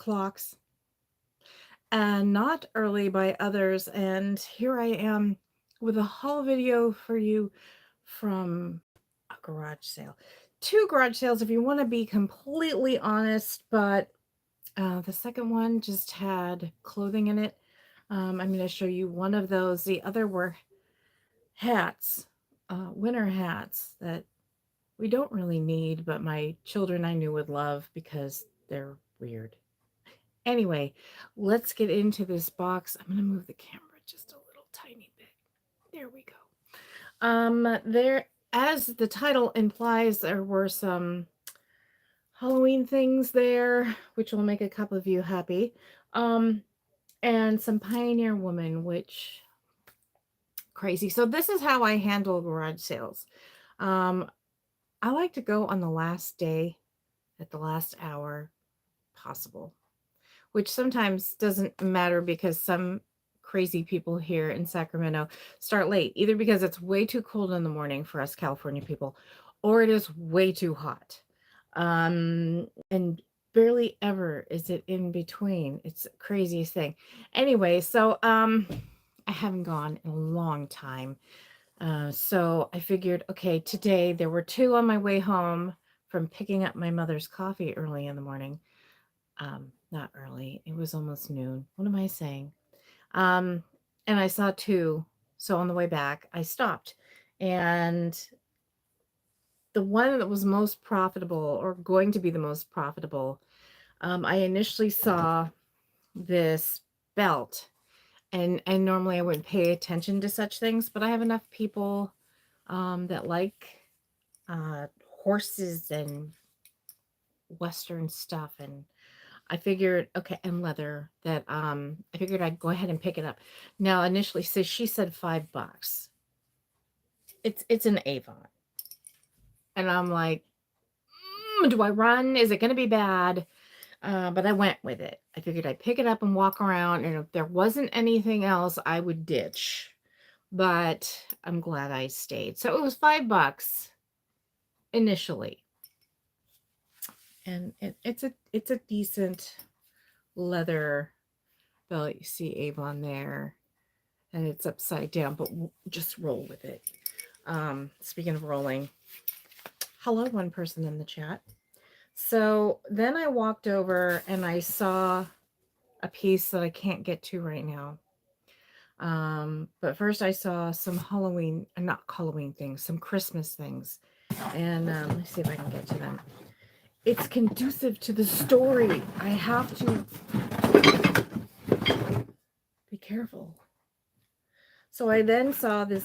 clocks and not early by others. And here I am with a haul video for you from a garage sale. Two garage sales, if you want to be completely honest, but the second one just had clothing in it. I'm going to show you one of those. The other were hats, winter hats that we don't really need, but my children I knew would love because they're weird. Anyway, let's get into this box. I'm going to move the camera just a little tiny bit. There we go. There, as the title implies, there were some Halloween things there, which will make a couple of you happy. And some Pioneer Woman, which crazy. So this is how I handle garage sales. Um, I like to go on the last day at the last hour possible, which sometimes doesn't matter because some crazy people here in Sacramento start late, either because it's way too cold in the morning for us California people, or it is way too hot. And barely ever is it in between. It's the craziest thing. Anyway, so I haven't gone in a long time. So I figured, okay, today there were two on my way home from picking up my mother's coffee early in the morning. Not early, it was almost noon. What am I saying? Um, and I saw two. So on the way back, I stopped. And the one that was most profitable, or going to be the most profitable, I initially saw this belt. And normally I wouldn't pay attention to such things, but I have enough people that like horses and Western stuff, and I figured, okay, and leather, that I figured I'd go ahead and pick it up. Now initially, so she said $5. It's an Avon, and I'm like, do I run? Is it going to be bad? But I went with it. I figured I'd pick it up and walk around, and if there wasn't anything else, I would ditch. But I'm glad I stayed. So it was $5 initially, and it's a decent leather belt. You see Avon there, and it's upside down, but just roll with it. Speaking of rolling, hello, one person in the chat. So then I walked over and I saw a piece that I can't get to right now. But first I saw some Halloween, not Halloween things, some Christmas things. And let me see if I can get to them. It's conducive to the story. I have to be careful. So I then saw this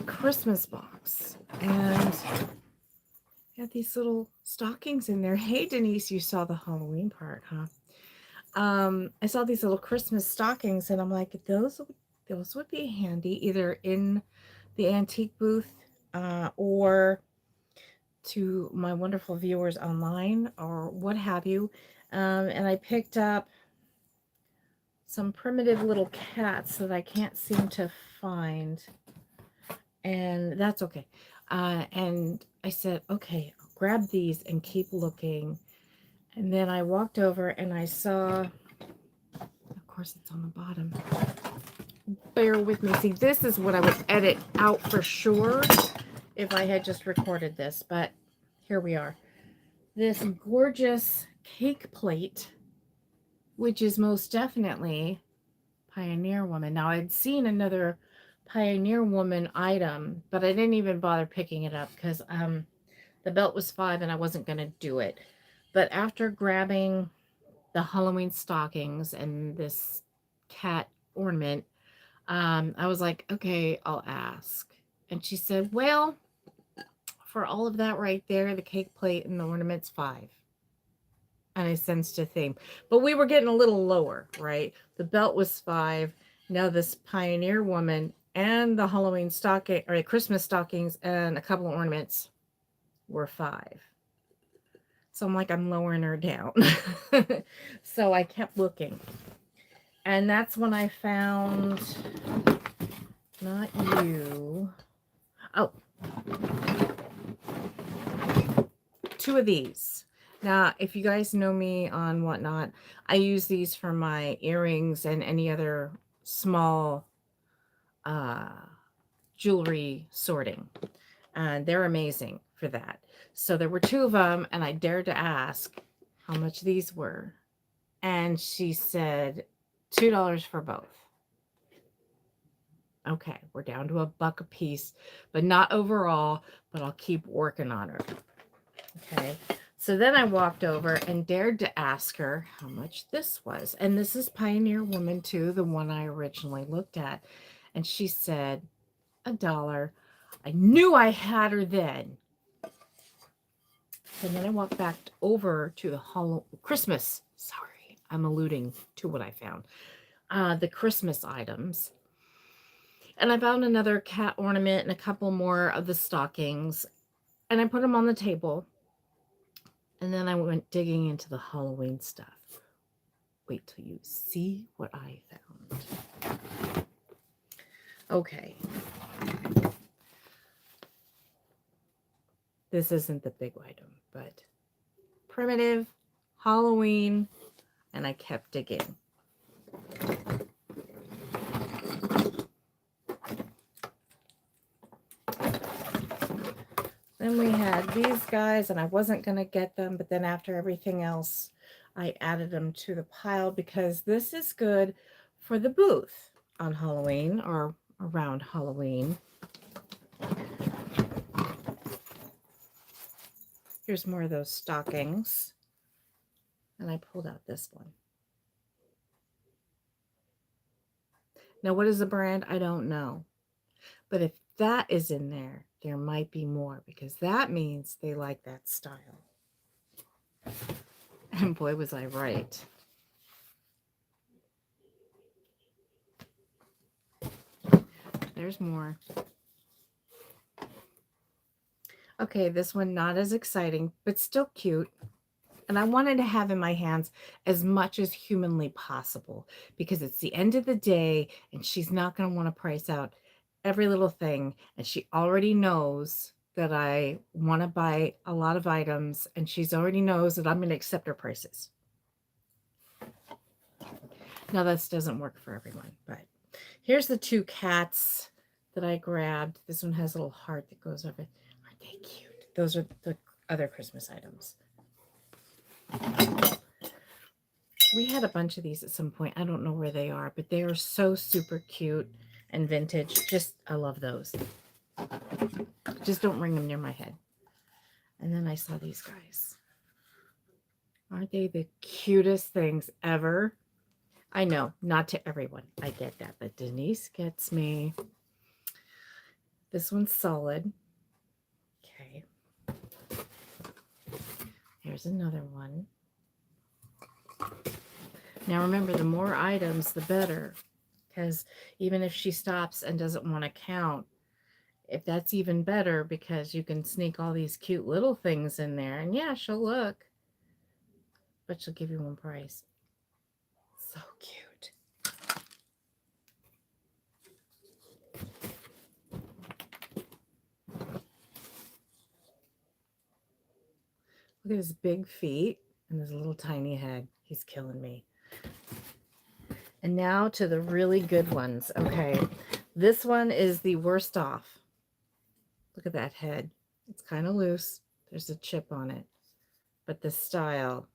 Christmas box, and had these little stockings in there. Hey, Denise, you saw the Halloween part, huh? I saw these little Christmas stockings, and I'm like, those would be handy either in the antique booth or to my wonderful viewers online or what have you. And I picked up some primitive little cats that I can't seem to find, and that's okay. And I said, okay, I'll grab these and keep looking. And then I walked over and I saw, of course it's on the bottom. Bear with me. See, this is what I would edit out for sure if I had just recorded this, but here we are. This gorgeous cake plate, which is most definitely Pioneer Woman. Now, I'd seen another Pioneer Woman item, but I didn't even bother picking it up because the belt was $5 and I wasn't going to do it. But after grabbing the Halloween stockings and this cat ornament, I was like, okay, I'll ask. And she said, well, for all of that right there, the cake plate and the ornaments, $5. And I sensed a theme. But we were getting a little lower, right? The belt was $5. Now this Pioneer Woman and the Halloween stocking, or the Christmas stockings and a couple of ornaments were $5. So I'm like, I'm lowering her down. So I kept looking. And that's when I found, not you. Oh, two of these. Now, if you guys know me on Whatnot, I use these for my earrings and any other small uh, jewelry sorting. And they're amazing for that. So there were two of them, and I dared to ask how much these were. And she said $2 for both. Okay, we're down to $1 a piece, but not overall, but I'll keep working on her. Okay, so then I walked over and dared to ask her how much this was. And this is Pioneer Woman too, the one I originally looked at. And she said, $1. I knew I had her then. And then I walked back over to the Christmas. Sorry, I'm alluding to what I found. The Christmas items. And I found another cat ornament and a couple more of the stockings. And I put them on the table. And then I went digging into the Halloween stuff. Wait till you see what I found. Okay. This isn't the big item, but primitive, Halloween, and I kept digging. Then we had these guys, and I wasn't going to get them, but then after everything else, I added them to the pile because this is good for the booth on Halloween or around Halloween. Here's more of those stockings. And I pulled out this one. Now, what is the brand? I don't know. But if that is in there, there might be more because that means they like that style. And boy, was I right. There's more. Okay, this one not as exciting, but still cute. And I wanted to have in my hands as much as humanly possible because it's the end of the day and she's not going to want to price out every little thing. And she already knows that I want to buy a lot of items and she's already knows that I'm going to accept her prices. Now, this doesn't work for everyone, but here's the two cats that I grabbed. This one has a little heart that goes over it. Aren't they cute? Those are the other Christmas items. We had a bunch of these at some point. I don't know where they are, but they are so super cute and vintage. Just, I love those. Just don't ring them near my head. And then I saw these guys. Aren't they the cutest things ever? I know, not to everyone. I get that, but Denise gets me. This one's solid. Okay. Here's another one. Now remember, the more items, the better. Because even if she stops and doesn't want to count, if that's even better because you can sneak all these cute little things in there. And yeah, she'll look. But she'll give you one price. So cute. Look at his big feet and his little tiny head. He's killing me. And now to the really good ones. Okay, this one is the worst off. Look at that head. It's kind of loose. There's a chip on it. But the style.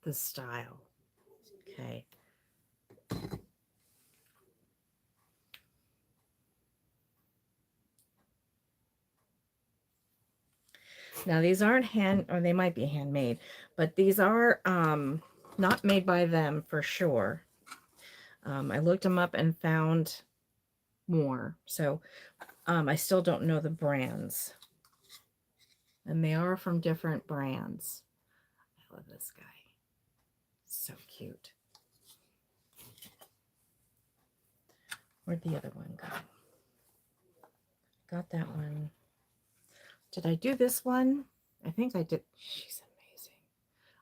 Okay. Now these aren't or they might be handmade, but these are not made by them for sure. I looked them up and found more. So I still don't know the brands. And they are from different brands. I love this guy. So cute. Where'd the other one go? Got that one. Did I do this one? I think I did. She's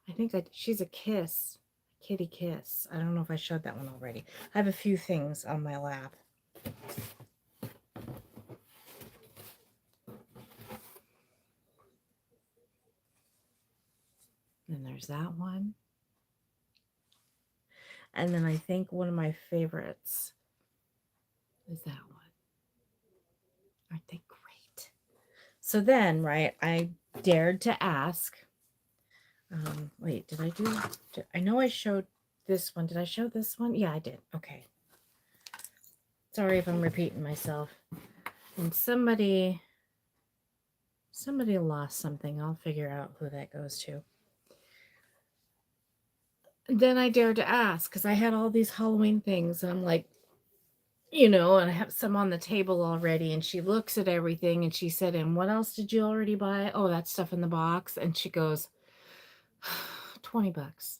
amazing. She's a kiss. Kitty kiss. I don't know if I showed that one already. I have a few things on my lap. Then there's that one. And then I think one of my favorites is that one. Aren't they great? So then, right, I dared to ask. Wait, did I do? I know I showed this one. Did I show this one? Yeah, I did. Okay. Sorry if I'm repeating myself. And somebody lost something. I'll figure out who that goes to. And then I dared to ask because I had all these Halloween things. And I'm like, and I have some on the table already. And she looks at everything and she said, "And what else did you already buy?" "Oh, that stuff in the box." And she goes, $20.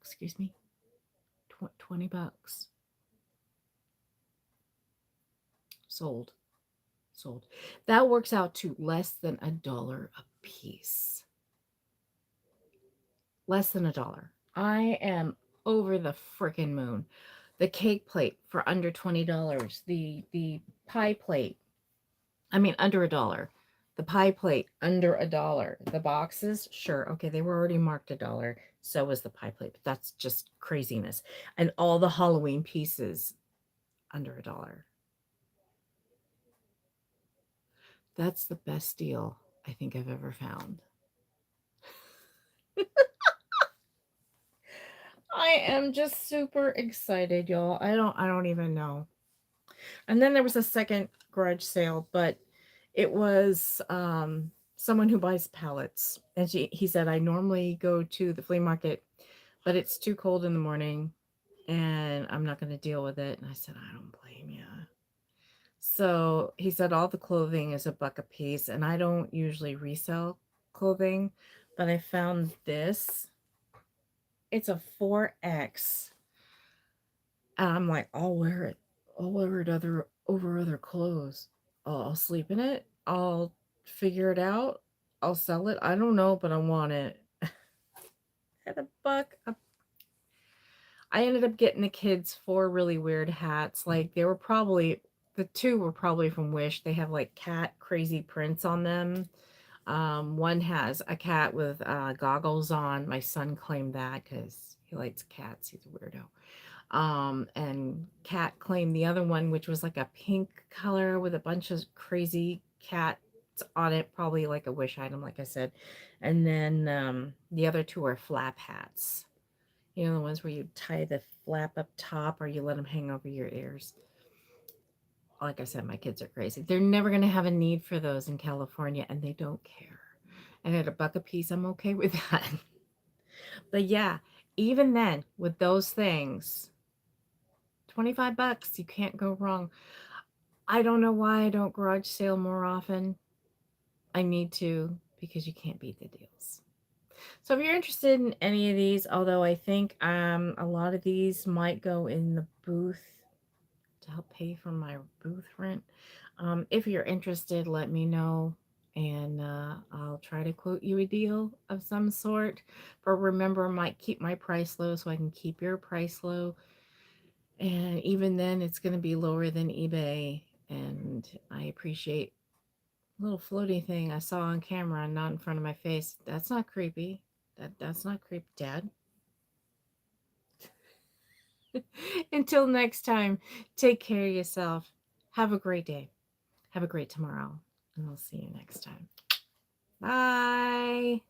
Excuse me? $20. Sold. That works out to less than $1 a piece. Less than $1. I am over the freaking moon. The cake plate for under $20. The pie plate, I mean under $1. The pie plate under $1. The boxes, sure, okay, they were already marked $1. So was the pie plate, but that's just craziness. And all the Halloween pieces under $1. That's the best deal I think I've ever found. I am just super excited, y'all. I don't even know. And then there was a second garage sale, but it was someone who buys pallets. And he said, "I normally go to the flea market, but it's too cold in the morning and I'm not going to deal with it." And I said, "I don't blame you." So he said all the clothing is $1 a piece, and I don't usually resell clothing, but I found this. It's a 4X. And I'm like, I'll wear it. I'll wear it over other clothes. I'll sleep in it. I'll figure it out. I'll sell it. I don't know, but I want it. At $1. I ended up getting the kids 4 really weird hats. Like the 2 were probably from Wish. They have like cat crazy prints on them. One has a cat with goggles on. My son claimed that because he likes cats. He's a weirdo. And Cat claimed the other one, which was like a pink color with a bunch of crazy cats on it, probably like a Wish item, like I said. And then the other 2 are flap hats. The ones where you tie the flap up top or you let them hang over your ears. Like I said, my kids are crazy. They're never going to have a need for those in California, and they don't care. And at $1 a piece, I'm okay with that. But yeah, even then, with those things, $25, you can't go wrong. I don't know why I don't garage sale more often. I need to because you can't beat the deals. So if you're interested in any of these, although I think a lot of these might go in the booth to help pay for my booth rent. If you're interested, let me know, and I'll try to quote you a deal of some sort. But remember, I might keep my price low so I can keep your price low. And even then, it's going to be lower than eBay. And I appreciate a little floaty thing I saw on camera and not in front of my face. That's not creepy. That's not creepy, Dad. Until next time, take care of yourself. Have a great day. Have a great tomorrow. And I'll see you next time. Bye.